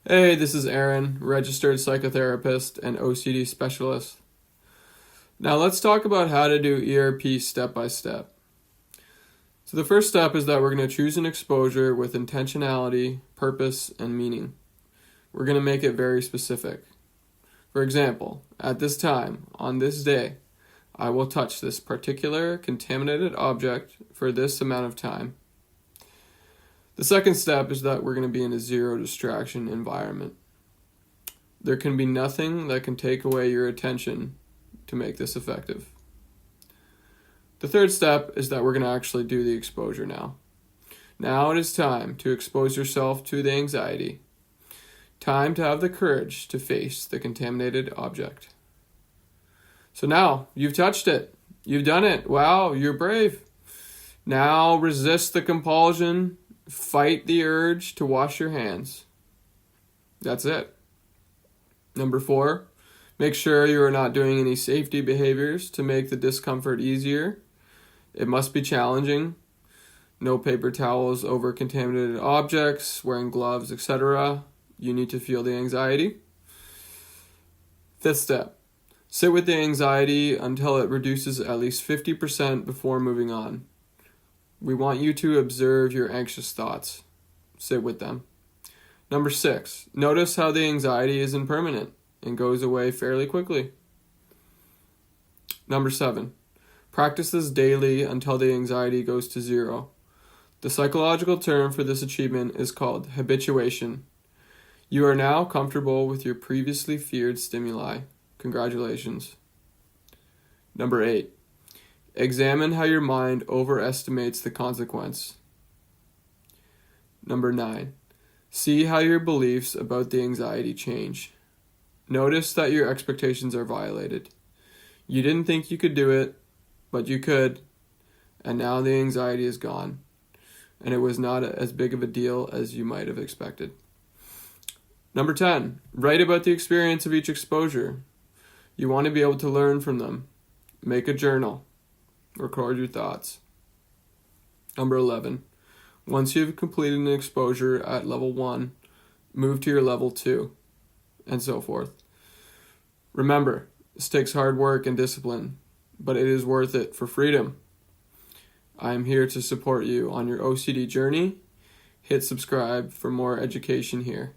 Hey, this is Aaron, registered psychotherapist and OCD specialist. Now let's talk about how to do ERP step by step. So the first step is that we're going to choose an exposure with intentionality, purpose, and meaning. We're going to make it very specific. For example, at this time, on this day, I will touch this particular contaminated object for this amount of time. The second step is that we're going to be in a zero distraction environment. There can be nothing that can take away your attention to make this effective. The third step is that we're going to actually do the exposure now. Now it is time to expose yourself to the anxiety. Time to have the courage to face the contaminated object. So now, you've touched it. You've done it. Wow, you're brave. Now resist the compulsion. Fight the urge to wash your hands. That's it. Number 4, make sure you are not doing any safety behaviors to make the discomfort easier. It must be challenging. No paper towels over contaminated objects, wearing gloves, etc. You need to feel the anxiety. 5th step, sit with the anxiety until it reduces at least 50% before moving on. We want you to observe your anxious thoughts. Sit with them. Number 6, notice how the anxiety is impermanent and goes away fairly quickly. Number 7, practice this daily until the anxiety goes to 0. The psychological term for this achievement is called habituation. You are now comfortable with your previously feared stimuli. Congratulations. Number 8, examine how your mind overestimates the consequence. Number 9, see how your beliefs about the anxiety change. Notice that your expectations are violated. You didn't think you could do it, but you could, and now the anxiety is gone, and it was not as big of a deal as you might have expected. Number 10, write about the experience of each exposure. You want to be able to learn from them. Make a journal. Record your thoughts. Number 11, once you've completed an exposure at level 1, move to your level 2, and so forth. Remember, this takes hard work and discipline, but it is worth it for freedom. I am here to support you on your OCD journey. Hit subscribe for more education here.